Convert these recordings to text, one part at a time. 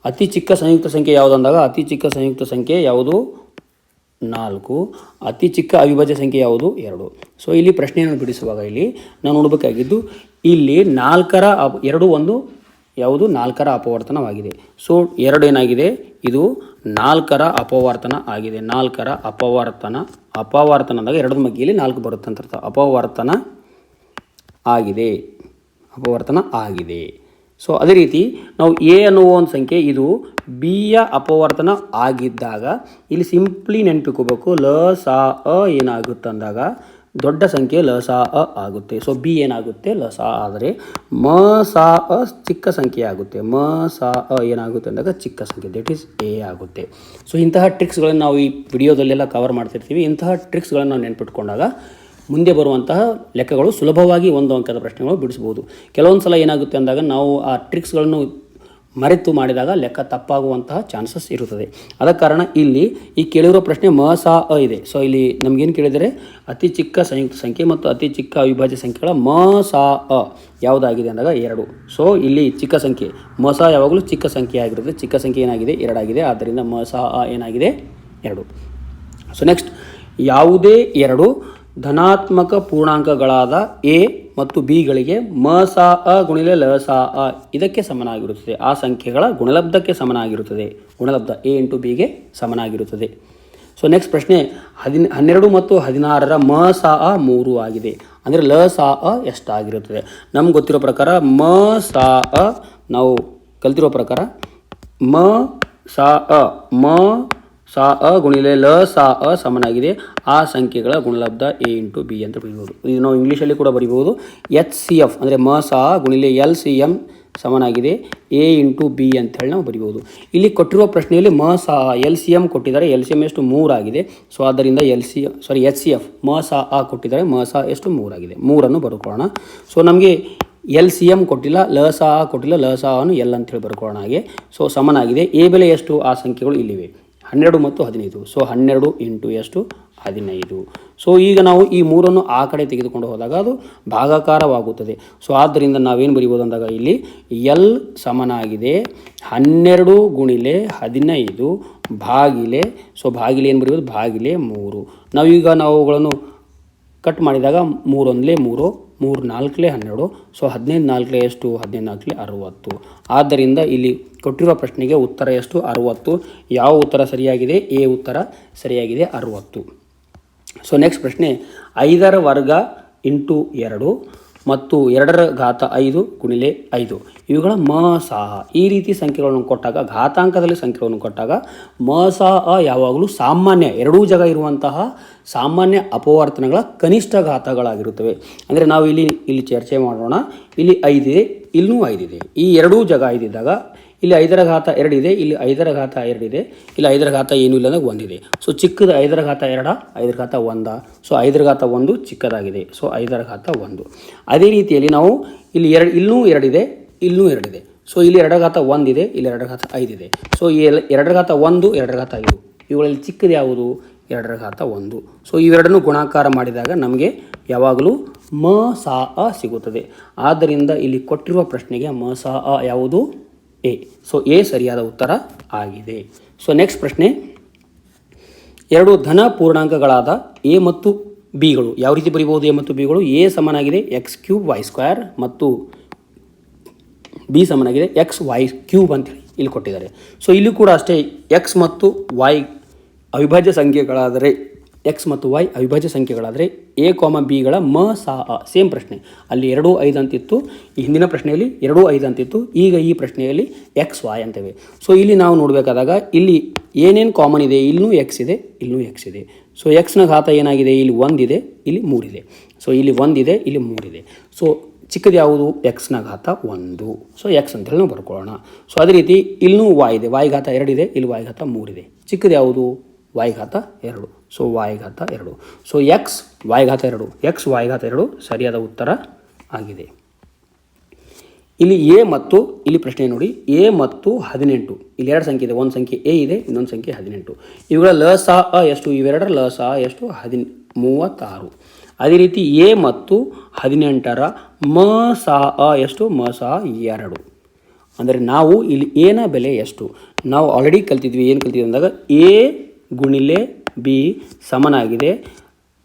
ಅತಿ ಚಿಕ್ಕ ಸಂಯುಕ್ತ ಸಂಖ್ಯೆ ಯಾವುದು ಅಂದಾಗ ಅತಿ ಚಿಕ್ಕ ಸಂಯುಕ್ತ ಸಂಖ್ಯೆ ಯಾವುದು 4. ಅತಿ ಚಿಕ್ಕ ಅವಿಭಾಜ್ಯ ಸಂಖ್ಯೆ ಯಾವುದು 2. ಸೊ ಇಲ್ಲಿ ಪ್ರಶ್ನೆಯನ್ನು ಬಿಡಿಸುವಾಗ ಇಲ್ಲಿ ನಾವು ನೋಡಬೇಕಾಗಿದ್ದು ಇಲ್ಲಿ 4ರ 2 ಒಂದು ಯಾವುದು 4ರ ಅಪವರ್ತನವಾಗಿದೆ. ಸೊ 2 ಏನಾಗಿದೆ, ಇದು 4ರ ಅಪವರ್ತನ ಆಗಿದೆ. 4ರ ಅಪವರ್ತನ ಅಂದಾಗ 2 ಮಗ್ಗಿಯಲ್ಲಿ 4 ಬರುತ್ತೆ ಅಂತ ಅರ್ಥ. ಅಪವರ್ತನ ಆಗಿದೆ. ಸೊ ಅದೇ ರೀತಿ ನಾವು ಎ ಅನ್ನುವ ಒಂದು ಸಂಖ್ಯೆ ಇದು ಬಿಯ ಅಪವರ್ತನ ಆಗಿದ್ದಾಗ ಇಲ್ಲಿ ಸಿಂಪ್ಲಿ ನೆನಪಿಕೋಬೇಕು, ಲ ಸ ಅ ಏನಾಗುತ್ತೆ ಅಂದಾಗ ದೊಡ್ಡ ಸಂಖ್ಯೆ ಲ ಸ ಅ ಆಗುತ್ತೆ. ಸೊ ಬಿ ಏನಾಗುತ್ತೆ ಲ ಸ ಆದರೆ ಮ ಸ ಅ ಚಿಕ್ಕ ಸಂಖ್ಯೆ ಆಗುತ್ತೆ. ಮ ಸ ಅ ಏನಾಗುತ್ತೆ ಅಂದಾಗ ಚಿಕ್ಕ ಸಂಖ್ಯೆ, ದಟ್ ಈಸ್ ಎ ಆಗುತ್ತೆ. ಸೊ ಇಂತಹ ಟ್ರಿಕ್ಸ್ಗಳನ್ನು ನಾವು ಈ ವಿಡಿಯೋದಲ್ಲೆಲ್ಲ ಕವರ್ ಮಾಡ್ತಿರ್ತೀವಿ. ಇಂತಹ ಟ್ರಿಕ್ಸ್ಗಳನ್ನು ನಾವು ನೆನ್ಪಿಟ್ಕೊಂಡಾಗ ಮುಂದೆ ಬರುವಂತಹ ಲೆಕ್ಕಗಳು ಸುಲಭವಾಗಿ ಒಂದು ಅಂಕದ ಪ್ರಶ್ನೆಗಳು ಬಿಡಿಸ್ಬೋದು. ಕೆಲವೊಂದು ಸಲ ಏನಾಗುತ್ತೆ ಅಂದಾಗ ನಾವು ಆ ಟ್ರಿಕ್ಸ್ಗಳನ್ನು ಮರೆತು ಮಾಡಿದಾಗ ಲೆಕ್ಕ ತಪ್ಪಾಗುವಂತಹ ಚಾನ್ಸಸ್ ಇರುತ್ತದೆ. ಆದ ಕಾರಣ ಇಲ್ಲಿ ಈ ಕೇಳಿರೋ ಪ್ರಶ್ನೆ ಮ ಸ ಅ ಇದೆ. ಸೊ ಇಲ್ಲಿ ನಮಗೇನು ಕೇಳಿದರೆ ಅತಿ ಚಿಕ್ಕ ಸಂಯುಕ್ತ ಸಂಖ್ಯೆ ಮತ್ತು ಅತಿ ಚಿಕ್ಕ ಅವಿಭಾಜ್ಯ ಸಂಖ್ಯೆಗಳ ಮ ಸ ಅ ಯಾವುದಾಗಿದೆ ಅಂದಾಗ 2. ಸೊ ಇಲ್ಲಿ ಚಿಕ್ಕ ಸಂಖ್ಯೆ ಮ ಸ ಯಾವಾಗಲೂ ಚಿಕ್ಕ ಸಂಖ್ಯೆ ಆಗಿರುತ್ತೆ. ಚಿಕ್ಕ ಸಂಖ್ಯೆ ಏನಾಗಿದೆ 2 ಆಗಿದೆ. ಆದ್ದರಿಂದ ಮ ಸ ಅ ಏನಾಗಿದೆ 2. ಸೊ ನೆಕ್ಸ್ಟ್, ಯಾವುದೇ 2 ಧನಾತ್ಮಕ ಪೂರ್ಣಾಂಕಗಳಾದ ಎ ಮತ್ತು ಬಿಗಳಿಗೆ ಮ ಸ ಅ ಗುಣಿಲೆ ಲ ಸ ಅ ಇದಕ್ಕೆ ಸಮನಾಗಿರುತ್ತದೆ. ಆ ಸಂಖ್ಯೆಗಳ ಗುಣಲಬ್ಧಕ್ಕೆ ಸಮನಾಗಿರುತ್ತದೆ. ಗುಣಲಬ್ಧ ಎ ಇಂಟು ಬಿಗೆ ಸಮನಾಗಿರುತ್ತದೆ. ಸೊ ನೆಕ್ಸ್ಟ್ ಪ್ರಶ್ನೆ, 12 ಮತ್ತು 16ರ ಮ ಸ ಅ 3 ಆಗಿದೆ. ಅಂದರೆ ಲ ಸ ಅ ಎಷ್ಟಾಗಿರುತ್ತದೆ? ನಮ್ಗೆ ಗೊತ್ತಿರೋ ಪ್ರಕಾರ ಮ ಸ ಅ ನಾವು ಕಲ್ತಿರೋ ಪ್ರಕಾರ ಮ ಸ ಸ ಅ ಗುಣಿಲೆ ಲ ಸ ಅ ಸಮನಾಗಿದೆ ಆ ಸಂಖ್ಯೆಗಳ ಗುಣಲಬ್ಧ ಎ ಇಂಟು ಬಿ ಅಂತ ಬರೀಬೋದು. ಇದು ನಾವು ಇಂಗ್ಲೀಷಲ್ಲಿ ಕೂಡ ಬರೀಬೋದು. HCF ಅಂದರೆ ಮ ಸ ಅ ಗುಣಿಲೆ LCM ಸಮನಾಗಿದೆ ಎ ಇಂಟು ಬಿ ಅಂತೇಳಿ ನಾವು ಬರೀಬೋದು. ಇಲ್ಲಿ ಕೊಟ್ಟಿರುವ ಪ್ರಶ್ನೆಯಲ್ಲಿ ಮ ಸ ಅ LCM ಕೊಟ್ಟಿದ್ದಾರೆ. LCM ಎಷ್ಟು 3 ಆಗಿದೆ. ಸೊ ಆದ್ದರಿಂದ HCF ಮ ಸ ಅ ಕೊಟ್ಟಿದ್ದಾರೆ. ಮ ಸ ಎಷ್ಟು 3 ಆಗಿದೆ. 3ಅನ್ನು ಬರ್ಕೊಳ್ಳೋಣ. ಸೊ ನಮಗೆ LCM ಕೊಟ್ಟಿಲ್ಲ, ಲ ಸ ಅ ಕೊಟ್ಟಿಲ್ಲ, ಲ ಸ ಅನ್ನು ಎಲ್ ಅಂತೇಳಿ ಬರ್ಕೊಳ್ಳೋಣ ಹಾಗೆ. ಸೊ ಸಮನಾಗಿದೆ. ಎ ಬೆಲೆ ಎಷ್ಟು? ಆ ಸಂಖ್ಯೆಗಳು ಇಲ್ಲಿವೆ 12 ಮತ್ತು 15. ಸೊ 12 ಇಂಟು ಎಷ್ಟು? 15. ಸೊ ಈಗ ನಾವು ಈ 3ಅನ್ನು ಆ ಕಡೆ ತೆಗೆದುಕೊಂಡು ಹೋದಾಗ ಅದು ಭಾಗಾಕಾರವಾಗುತ್ತದೆ. ಸೊ ಆದ್ದರಿಂದ ನಾವೇನು ಬರೀಬೋದು ಅಂದಾಗ ಇಲ್ಲಿ ಎಲ್ ಸಮನಾಗಿದೆ 12 ಗುಣಿಲೆ 15 ಭಾಗಿಲೆ, ಸೊ ಭಾಗಿಲೆ ಏನು ಬರೀಬೋದು? ಭಾಗಿಲೆ 3. ನಾವು ಅವುಗಳನ್ನು ಕಟ್ ಮಾಡಿದಾಗ 3 1 3, 3 4 12. ಸೊ 15 4 ಎಷ್ಟು? 15 4 60. ಆದ್ದರಿಂದ ಇಲ್ಲಿ ಕೊಟ್ಟಿರುವ ಪ್ರಶ್ನೆಗೆ ಉತ್ತರ ಎಷ್ಟು? 60. ಯಾವ ಉತ್ತರ ಸರಿಯಾಗಿದೆ? ಎ ಉತ್ತರ ಸರಿಯಾಗಿದೆ, 60. ಸೊ ನೆಕ್ಸ್ಟ್ ಪ್ರಶ್ನೆ, 5ರ ವರ್ಗ ಇಂಟು 2 ಮತ್ತು 2ರ ಘಾತ 5 ಗುಣಿಲೆ 5 ಇವುಗಳ ಮ ಸ ಅ. ಈ ರೀತಿ ಸಂಖ್ಯೆಗಳನ್ನು ಕೊಟ್ಟಾಗ, ಘಾತಾಂಕದಲ್ಲಿ ಸಂಖ್ಯೆಗಳನ್ನು ಕೊಟ್ಟಾಗ ಮ ಸ ಅ ಯಾವಾಗಲೂ ಸಾಮಾನ್ಯ ಎರಡೂ ಜಾಗ ಇರುವಂತಹ ಸಾಮಾನ್ಯ ಅಪವರ್ತನಗಳ ಕನಿಷ್ಠ ಘಾತಗಳಾಗಿರುತ್ತವೆ. ಅಂದರೆ ನಾವು ಇಲ್ಲಿ ಚರ್ಚೆ ಮಾಡೋಣ. ಇಲ್ಲಿ 5 ಇದೆ, ಇಲ್ಲೂ 5 ಇದೆ. ಈ ಎರಡೂ ಜಾಗ 5 ಇದ್ದಾಗ ಇಲ್ಲಿ 5ರ ಘಾತ 2 ಇದೆ, ಇಲ್ಲಿ 5ರ ಘಾತ 2 ಇದೆ, ಇಲ್ಲಿ 5ರ ಘಾತ ಏನೂ ಇಲ್ಲ ಅಂದಾಗ 1 ಇದೆ. ಸೊ ಚಿಕ್ಕದು 5ರ ಘಾತ 2, 5ರ ಘಾತ 1. ಸೊ 5ರ ಘಾತ 1 ಚಿಕ್ಕದಾಗಿದೆ. ಸೊ 5ರ ಘಾತ 1. ಅದೇ ರೀತಿಯಲ್ಲಿ ನಾವು ಇಲ್ಲಿ ಇಲ್ಲೂ 2 ಇದೆ, ಇಲ್ಲೂ 2 ಇದೆ. ಸೊ ಇಲ್ಲಿ 2ರ ಘಾತ 1 ಇದೆ, ಇಲ್ಲಿ 2ರ ಘಾತ 5 ಇದೆ. ಸೊ 2ರ ಘಾತ 1, 2ರ ಘಾತ 5 ಇವುಗಳಲ್ಲಿ ಚಿಕ್ಕದು ಯಾವುದು? 2ರ ಘಾತ 1. ಸೊ ಇವೆರಡನ್ನು ಗುಣಾಕಾರ ಮಾಡಿದಾಗ ನಮಗೆ ಯಾವಾಗಲೂ ಮ ಸ ಅ ಸಿಗುತ್ತದೆ. ಆದ್ದರಿಂದ ಇಲ್ಲಿ ಕೊಟ್ಟಿರುವ ಪ್ರಶ್ನೆಗೆ ಮ ಸ ಅ ಯಾವುದು? ಎ. ಸೊ ಎ ಸರಿಯಾದ ಉತ್ತರ ಆಗಿದೆ. ಸೊ ನೆಕ್ಸ್ಟ್ ಪ್ರಶ್ನೆ, 2 ಧನ ಪೂರ್ಣಾಂಕಗಳಾದ ಎ ಮತ್ತು ಬಿಗಳು ಯಾವ ರೀತಿ ಬರೀಬಹುದು? ಎ ಮತ್ತು ಬಿಗಳು ಎ ಸಮನಾಗಿದೆ x³ y² ಮತ್ತು ಬಿ ಸಮನಾಗಿದೆ xy³ ಅಂತೇಳಿ ಇಲ್ಲಿ ಕೊಟ್ಟಿದ್ದಾರೆ. ಸೊ ಇಲ್ಲಿ ಕೂಡ ಅಷ್ಟೇ x ಮತ್ತು y ಅವಿಭಾಜ್ಯ ಸಂಖ್ಯೆಗಳಾದರೆ ಅವಿಭಾಜ್ಯ ಸಂಖ್ಯೆಗಳಾದರೆ ಎ ಬಿಗಳ ಮ ಸ ಅ ಸೇಮ್ ಪ್ರಶ್ನೆ. ಅಲ್ಲಿ 2 5 ಅಂತಿತ್ತು, ಈ ಹಿಂದಿನ ಪ್ರಶ್ನೆಯಲ್ಲಿ 2 5 ಅಂತಿತ್ತು, ಈಗ ಈ ಪ್ರಶ್ನೆಯಲ್ಲಿ XY ಅಂತೇವೆ. ಸೊ ಇಲ್ಲಿ ನಾವು ನೋಡಬೇಕಾದಾಗ ಇಲ್ಲಿ ಏನೇನು ಕಾಮನ್ ಇದೆ? ಇಲ್ಲೂ x ಇದೆ, ಇಲ್ಲೂ x ಇದೆ. ಸೊ ಎಕ್ಸ್ನ ಘಾತ ಏನಾಗಿದೆ? ಇಲ್ಲಿ 1 ಇದೆ, ಇಲ್ಲಿ 3 ಇದೆ. ಸೊ ಇಲ್ಲಿ 1 ಇದೆ, ಇಲ್ಲಿ 3 ಇದೆ. ಸೊ ಚಿಕ್ಕದು ಯಾವುದು? ಎಕ್ಸ್ನ ಘಾತ 1. ಸೊ ಎಕ್ಸ್ ಅಂತೇಳಿ ನಾವು ಬರ್ಕೊಳ್ಳೋಣ. ಸೊ ಅದೇ ರೀತಿ ಇಲ್ಲೂ y ಇದೆ, y ಘಾತ 2 ಇದೆ, ಇಲ್ಲಿ y ಘಾತ 3 ಇದೆ. ಚಿಕ್ಕದು ಯಾವುದು? y ಘಾತ 2. ಸೊ y ಘಾತ 2. ಸೊ x y ಘಾತ 2, x y ಘಾತ 2 ಸರಿಯಾದ ಉತ್ತರ ಆಗಿದೆ. ಇಲ್ಲಿ ಎ ಮತ್ತು ಇಲ್ಲಿ ಪ್ರಶ್ನೆ ನೋಡಿ, ಎ ಮತ್ತು 18 ಇಲ್ಲಿ 2 ಸಂಖ್ಯೆ ಇದೆ. ಒಂದು ಸಂಖ್ಯೆ ಎ ಇದೆ, ಇನ್ನೊಂದು ಸಂಖ್ಯೆ 18. ಇವುಗಳ ಲ ಸ ಅ ಎಷ್ಟು? ಇವೆರಡರ ಲ ಸ ಅ ಎಷ್ಟು? 36. ಅದೇ ರೀತಿ ಎ ಮತ್ತು 18ರ ಮ ಸ ಅ ಎಷ್ಟು? ಮ ಸ 2. ಅಂದರೆ ನಾವು ಇಲ್ಲಿ ಎನ ಬೆಲೆ ಎಷ್ಟು, ನಾವು ಆಲ್ರೆಡಿ ಕಲ್ತಿದ್ವಿ. ಏನು ಕಲ್ತಿದ್ವಿ ಅಂದಾಗ ಎ ಗುಣಿಲೆ ಬಿ ಸಮನಾಗಿದೆ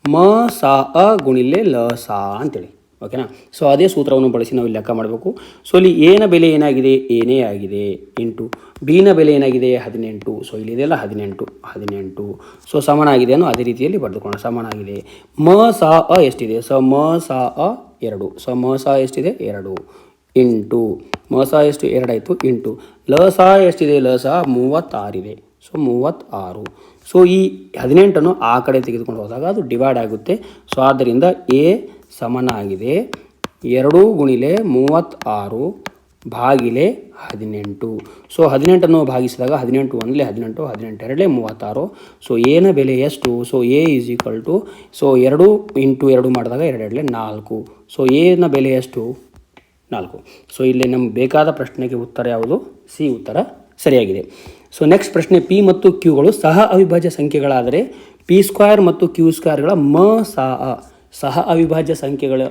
ಮ ಸಾ ಅ ಗುಣಿಲೆ ಲ ಸಾ ಅಂತೇಳಿ. ಓಕೆನಾ. ಸೊ ಅದೇ ಸೂತ್ರವನ್ನು ಬಳಸಿ ನಾವು ಇಲ್ಲಿ ಲೆಕ್ಕ ಮಾಡಬೇಕು. ಸೊ ಇಲ್ಲಿ ಎನ ಬೆಲೆ ಏನಾಗಿದೆ, ಏನೇ ಆಗಿದೆ ಇಂಟು ಬಿನ ಬೆಲೆ ಏನಾಗಿದೆ 18. ಸೊ ಇಲ್ಲಿ ಇದೆಲ್ಲ 18. ಸೊ ಸಮನಾಗಿದೆ ಅನ್ನೋ ಅದೇ ರೀತಿಯಲ್ಲಿ ಬರೆದುಕೊಳ್ಳೋಣ. ಸಮನಾಗಿದೆ ಮ ಸಾ ಅ ಎಷ್ಟಿದೆ, ಸೊ ಮ ಸಾ ಅ 2. ಸೊ ಮ ಸಾ ಎಷ್ಟಿದೆ 2 ಇಂಟು ಮ ಸಾ ಎಷ್ಟು 2 ಆಯಿತು ಇಂಟು ಲ ಸಾ ಎಷ್ಟಿದೆ, ಲ ಸಾ 36 ಇದೆ. ಸೊ 36. ಸೊ ಈ 18ಅನ್ನು ಆ ಕಡೆ ತೆಗೆದುಕೊಂಡು ಹೋದಾಗ ಅದು ಡಿವೈಡ್ ಆಗುತ್ತೆ. ಸೊ ಆದ್ದರಿಂದ ಎ ಸಮನಾಗಿದೆ 2 ಗುಣಿಲೆ 36 ಭಾಗಿಲೆ 18. ಸೊ 18ಅನ್ನು ಭಾಗಿಸಿದಾಗ 18 1 18, 18 2 36. ಸೊ ಎನ ಬೆಲೆ ಎಷ್ಟು, so A is equal to, so 2 into 2 ಮಾಡಿದಾಗ 2 2 4. ಸೊ ಎನ ಬೆಲೆ ಎಷ್ಟು 4. ಸೊ ಇಲ್ಲಿ ನಮ್ಗೆ ಬೇಕಾದ ಪ್ರಶ್ನೆಗೆ ಉತ್ತರ ಯಾವುದು, ಸಿ ಉತ್ತರ ಸರಿಯಾಗಿದೆ. ಸೊ ನೆಕ್ಸ್ಟ್ ಪ್ರಶ್ನೆ, ಪಿ ಮತ್ತು ಕ್ಯೂಗಳು ಸಹ ಅವಿಭಾಜ್ಯ ಸಂಖ್ಯೆಗಳಾದರೆ ಪಿ ಸ್ಕ್ವೇರ್ ಮತ್ತು ಕ್ಯೂ ಸ್ಕ್ವೇರ್ಗಳ ಸಹ ಅವಿಭಾಜ್ಯ ಸಂಖ್ಯೆಗಳ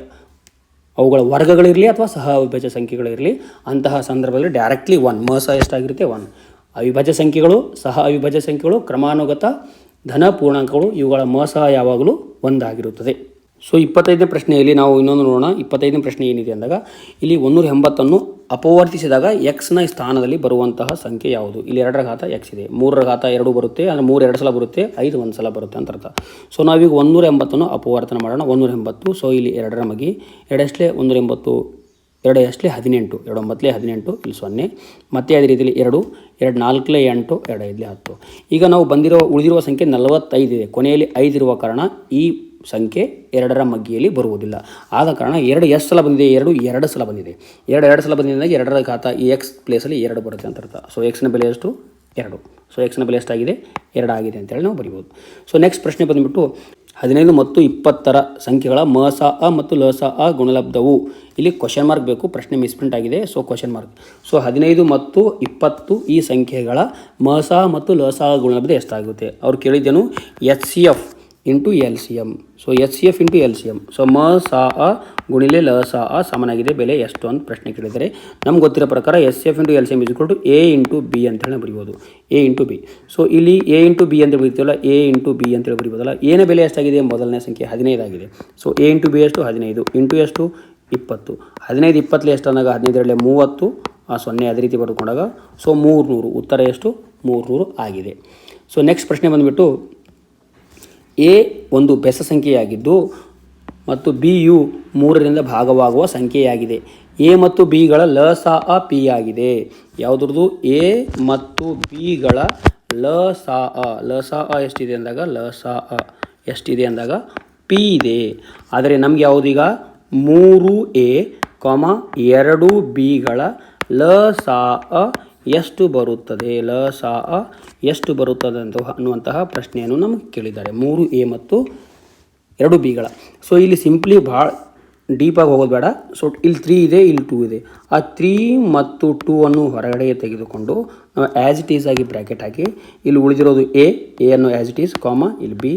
ಅವುಗಳ ವರ್ಗಗಳಿರಲಿ ಅಥವಾ ಸಹ ಅವಿಭಾಜ್ಯ ಸಂಖ್ಯೆಗಳಿರಲಿ, ಅಂತಹ ಸಂದರ್ಭದಲ್ಲಿ ಡೈರೆಕ್ಟ್ಲಿ 1 ಮ ಸಹ ಎಷ್ಟಾಗಿರುತ್ತೆ 1. ಅವಿಭಾಜ್ಯ ಸಂಖ್ಯೆಗಳು, ಸಹ ಅವಿಭಾಜ್ಯ ಸಂಖ್ಯೆಗಳು, ಕ್ರಮಾನುಗತ ಧನ ಪೂರ್ಣಾಂಕಗಳು, ಇವುಗಳ ಮ ಸಹ ಯಾವಾಗಲೂ 1 ಆಗಿರುತ್ತದೆ. ಸೊ 25ನೇ ಪ್ರಶ್ನೆಯಲ್ಲಿ ನಾವು ಇನ್ನೊಂದು ನೋಡೋಣ. 25ನೇ ಪ್ರಶ್ನೆ ಏನಿದೆ ಅಂದಾಗ ಇಲ್ಲಿ 180ಅನ್ನು ಅಪವರ್ತಿಸಿದಾಗ ಎಕ್ಸ್ನ ಸ್ಥಾನದಲ್ಲಿ ಬರುವಂತಹ ಸಂಖ್ಯೆ ಯಾವುದು. ಇಲ್ಲಿ 2ರ ಘಾತ ಎಕ್ಸ್ ಇದೆ, 3ರ ಘಾತ 2 ಬರುತ್ತೆ, ಅಂದರೆ 3 2 ಸಲ ಬರುತ್ತೆ, 5 1 ಸಲ ಬರುತ್ತೆ ಅಂತ ಅರ್ಥ. ಸೊ ನಾವೀಗ 180ಅನ್ನು ಅಪವರ್ತನ ಮಾಡೋಣ. 180. ಸೊ ಇಲ್ಲಿ 2ರ ಮಗಿ 2 180, 2 18, 2 9 18, ಇಲ್ಲಿ 0. ಮತ್ತೆ ಅದೇ ರೀತಿಯಲ್ಲಿ 2 4 8, 2 5 10. ಈಗ ನಾವು ಉಳಿದಿರುವ ಸಂಖ್ಯೆ 45 ಇದೆ. ಕೊನೆಯಲ್ಲಿ 5 ಇರುವ ಕಾರಣ ಈ ಸಂಖ್ಯೆ 2ರ ಮಗ್ಗಿಯಲ್ಲಿ ಬರುವುದಿಲ್ಲ. ಆದ ಕಾರಣ 2 ಎಷ್ಟು ಸಲ ಬಂದಿದೆ, 2 ಸಲ ಬಂದಿದೆ. 2 ಸಲ ಬಂದಿದ್ದಾಗ 2ರ ಘಾತ ಈ ಎಕ್ಸ್ ಪ್ಲೇಸಲ್ಲಿ 2 ಬರುತ್ತೆ ಅಂತ ಅರ್ಥ. ಸೊ ಎಕ್ಸ್ನ ಬೆಲೆ ಎಷ್ಟು 2. ಸೊ ಎಕ್ಸ್ನ ಬೆಲೆ ಎಷ್ಟಾಗಿದೆ 2 ಆಗಿದೆ ಅಂತೇಳಿ ನಾವು ಬರಿಬೋದು. ಸೊ ನೆಕ್ಸ್ಟ್ ಪ್ರಶ್ನೆ ಬಂದುಬಿಟ್ಟು 15 ಮತ್ತು 20ರ ಸಂಖ್ಯೆಗಳ ಮ ಸಾ ಅ ಮತ್ತು ಲ ಸಾ ಅ ಗುಣಲಬ್ಧವು. ಇಲ್ಲಿ ಕ್ವಶನ್ ಮಾರ್ಕ್ ಬೇಕು, ಪ್ರಶ್ನೆ ಮಿಸ್ಪ್ರಿಂಟ್ ಆಗಿದೆ. So question mark. ಸೊ 15 ಮತ್ತು 20 ಈ ಸಂಖ್ಯೆಗಳ ಮ ಸಾ ಮತ್ತು ಲ ಸಾ ಗುಣಲಬ್ಧ ಎಷ್ಟಾಗುತ್ತೆ. ಅವ್ರು ಕೇಳಿದ್ದೇನು H C F into L C M. So H C F into L C M. So ಮ ಸಾ ಅ ಗುಣಿಲೆ ಲ ಸಾ ಅ ಸಮನಾಗಿದೆ ಬೆಲೆ ಎಷ್ಟು ಅಂತ ಪ್ರಶ್ನೆ ಕೇಳಿದರೆ, ನಮ್ಗೆ ಗೊತ್ತಿರೋ ಪ್ರಕಾರ S C F into L C M is equal to A into B ಅಂತೇಳಿ ಬರಿಬೋದು. A into B. ಸೊ ಇಲ್ಲಿ ಎ ಇಂಟು ಬಿ ಅಂತ ಬರೀತೀವಲ್ಲ, ಎ ಇಂಟು ಬಿ ಅಂತೇಳಿ ಬರಿಬೋದಲ್ಲ. ಏನ ಬೆಲೆ ಎಷ್ಟಾಗಿದೆ, ಮೊದಲನೇ ಸಂಖ್ಯೆ 15 ಆಗಿದೆ. ಸೊ ಎ ಇಂಟು ಬಿ ಎಷ್ಟು 15 ಇಂಟು ಎಷ್ಟು 20. 15 20 ಎಷ್ಟು ಅಂದಾಗ 15 30, 0 ಅದೇ ರೀತಿ ಬರ್ಕೊಂಡಾಗ ಸೊ 300. ಉತ್ತರ ಎಷ್ಟು 300 ಆಗಿದೆ. ಸೊ ನೆಕ್ಸ್ಟ್ ಪ್ರಶ್ನೆ ಬಂದುಬಿಟ್ಟು, ಎ ಒಂದು ಬೆಸ ಸಂಖ್ಯೆಯಾಗಿದ್ದು ಮತ್ತು ಬಿ ಯು 3ರಿಂದ ಭಾಗವಾಗುವ ಸಂಖ್ಯೆಯಾಗಿದೆ. ಎ ಮತ್ತು ಬಿಗಳ ಲ ಸಾ ಅ ಪಿ ಆಗಿದೆ. ಯಾವುದ್ರದ್ದು ಎ ಮತ್ತು ಬಿಗಳ ಲ ಸಾ ಅ ಎಷ್ಟಿದೆ ಅಂದಾಗ ಲ ಸಾ ಅ ಎಷ್ಟಿದೆ ಅಂದಾಗ ಪಿ ಇದೆ. ಆದರೆ ನಮ್ಗೆ ಯಾವುದೀಗ 3a, 2 ಬಿಗಳ ಲ ಸಾ ಅ ಎಷ್ಟು ಬರುತ್ತದೆ, ಲ ಸಾ ಅ ಎಷ್ಟು ಬರುತ್ತದೆ ಅನ್ನುವಂತಹ ಪ್ರಶ್ನೆಯನ್ನು ನಮಗೆ ಕೇಳಿದ್ದಾರೆ. 3a ಮತ್ತು 2 ಬಿಗಳ. ಸೊ ಇಲ್ಲಿ ಸಿಂಪ್ಲಿ ಭಾಳ ಡೀಪಾಗಿ ಹೋಗೋದು ಬೇಡ. ಸೊ ಇಲ್ಲಿ 3 ಇದೆ, ಇಲ್ಲಿ 2 ಇದೆ. ಆ 3 ಮತ್ತು 2 ಅನ್ನು ಹೊರಗಡೆ ತೆಗೆದುಕೊಂಡು ನಾವು ಆ್ಯಸ್ ಇಟ್ ಈಸ್ ಆಗಿ ಬ್ರ್ಯಾಕೆಟ್ ಹಾಕಿ ಇಲ್ಲಿ ಉಳಿದಿರೋದು ಎ ಅನ್ನು ಆ್ಯಸ್ ಇಟ್ ಈಸ್, ಇಲ್ಲಿ ಬಿ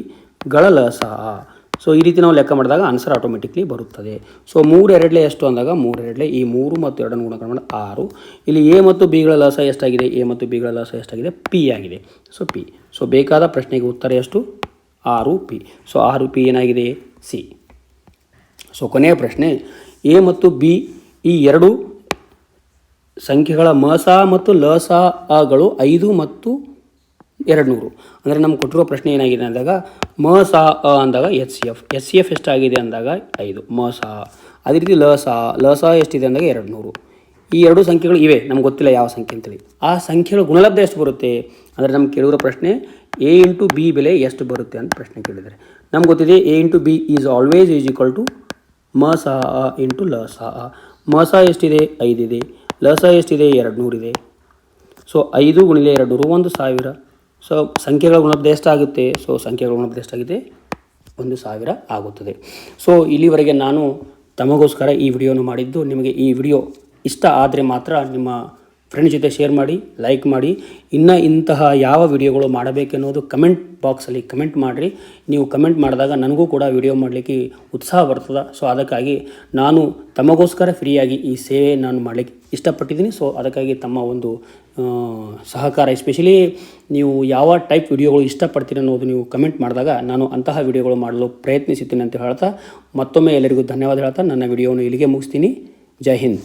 ಗಳ ಲ ಸಾ ಅ. ಸೊ ಈ ರೀತಿ ನಾವು ಲೆಕ್ಕ ಮಾಡಿದಾಗ ಆನ್ಸರ್ ಆಟೋಮೆಟಿಕ್ಲಿ ಬರುತ್ತದೆ. ಸೊ 3 2 ಎಷ್ಟು ಅಂದಾಗ 3 2 ಈ 3 ಮತ್ತು 2 ಗುಣಕ ಮಾಡಿ 6. ಇಲ್ಲಿ ಎ ಮತ್ತು ಬಿಗಳ ಲಸ ಎಷ್ಟಾಗಿದೆ, ಎ ಮತ್ತು ಬಿಗಳ ಲಸ ಎಷ್ಟಾಗಿದೆ ಪಿ ಆಗಿದೆ. So P. ಸೊ ಬೇಕಾದ ಪ್ರಶ್ನೆಗೆ ಉತ್ತರ ಎಷ್ಟು 6p. ಸೊ 6p ಏನಾಗಿದೆ ಸಿ. ಸೊ ಕೊನೆಯ ಪ್ರಶ್ನೆ, ಎ ಮತ್ತು ಬಿ ಈ 2 ಸಂಖ್ಯೆಗಳ ಮ ಸಾ ಮತ್ತು ಲ ಸಾ ಅಗಳು 5 ಮತ್ತು 200. ಅಂದರೆ ನಮ್ಗೆ ಕೊಟ್ಟಿರೋ ಪ್ರಶ್ನೆ ಏನಾಗಿದೆ ಅಂದಾಗ ಮ ಸಾ ಅ ಅಂದಾಗ ಎಚ್ ಸಿ ಎಫ್ ಎಷ್ಟಾಗಿದೆ ಅಂದಾಗ 5 ಮ ಸಾ. ಅದೇ ರೀತಿ ಲ ಸಾ ಎಷ್ಟಿದೆ ಅಂದಾಗ 200. ಈ 2 ಸಂಖ್ಯೆಗಳು ಇವೆ, ನಮ್ಗೆ ಗೊತ್ತಿಲ್ಲ ಯಾವ ಸಂಖ್ಯೆ ಅಂತೇಳಿ. ಆ ಸಂಖ್ಯೆಗಳ ಗುಣಲಬ್ಧ ಎಷ್ಟು ಬರುತ್ತೆ ಅಂದರೆ ನಮ್ಗೆ ಕೇಳಿರೋ ಪ್ರಶ್ನೆ ಎ ಇಂಟು ಬಿ ಬೆಲೆ ಎಷ್ಟು ಬರುತ್ತೆ ಅಂತ ಪ್ರಶ್ನೆ ಕೇಳಿದರೆ ನಮ್ಗೆ ಗೊತ್ತಿದೆ A into B is always is equal to ಮ ಸಾ ಅ ಇಂಟು ಲ ಸಾ ಅ. ಮ ಸಾ ಎಷ್ಟಿದೆ 5 ಇದೆ, ಲ ಸಾ ಎಷ್ಟಿದೆ 200 ಇದೆ. ಸೊ 5 ಗುಣಿಲೆ 200 1000. ಸೊ ಸಂಖ್ಯೆಗಳ ಗುಣಲಬ್ಧ ಎಷ್ಟಾಗುತ್ತೆ, ಸೊ ಸಂಖ್ಯೆಗಳ ಗುಣಲಬ್ಧ ಎಷ್ಟಾಗಿದೆ 1000 ಆಗುತ್ತದೆ. ಸೊ ಇಲ್ಲಿವರೆಗೆ ನಾನು ತಮಗೋಸ್ಕರ ಈ ವಿಡಿಯೋನು ಮಾಡಿದ್ದು. ನಿಮಗೆ ಈ ವಿಡಿಯೋ ಇಷ್ಟ ಆದರೆ ಮಾತ್ರ ನಿಮ್ಮ ಫ್ರೆಂಡ್ಸ್ ಜೊತೆ ಶೇರ್ ಮಾಡಿ, ಲೈಕ್ ಮಾಡಿ. ಇನ್ನು ಇಂತಹ ಯಾವ ವಿಡಿಯೋಗಳು ಮಾಡಬೇಕೆನ್ನೋದು ಕಮೆಂಟ್ ಬಾಕ್ಸಲ್ಲಿ ಕಮೆಂಟ್ ಮಾಡಿರಿ. ನೀವು ಕಮೆಂಟ್ ಮಾಡಿದಾಗ ನನಗೂ ಕೂಡ ವಿಡಿಯೋ ಮಾಡಲಿಕ್ಕೆ ಉತ್ಸಾಹ ಬರ್ತದೆ. ಸೊ ಅದಕ್ಕಾಗಿ ನಾನು ತಮಗೋಸ್ಕರ ಫ್ರೀಯಾಗಿ ಈ ಸೇವೆ ನಾನು ಮಾಡಲಿಕ್ಕೆ ಇಷ್ಟಪಟ್ಟಿದ್ದೀನಿ. ಸೊ ಅದಕ್ಕಾಗಿ ತಮ್ಮ ಒಂದು ಸಹಕಾರ, ಎಸ್ಪೆಷಲಿ ನೀವು ಯಾವ ಟೈಪ್ ವಿಡಿಯೋಗಳು ಇಷ್ಟಪಡ್ತೀರಿ ಅನ್ನೋದು ನೀವು ಕಮೆಂಟ್ ಮಾಡಿದಾಗ ನಾನು ಅಂತಹ ವಿಡಿಯೋಗಳು ಮಾಡಲು ಪ್ರಯತ್ನಿಸುತ್ತೀನಿ ಅಂತ ಹೇಳ್ತಾ ಮತ್ತೊಮ್ಮೆ ಎಲ್ಲರಿಗೂ ಧನ್ಯವಾದ ಹೇಳ್ತಾ ನನ್ನ ವಿಡಿಯೋವನ್ನು ಇಲ್ಲಿಗೆ ಮುಗಿಸ್ತೀನಿ. ಜೈ ಹಿಂದ್.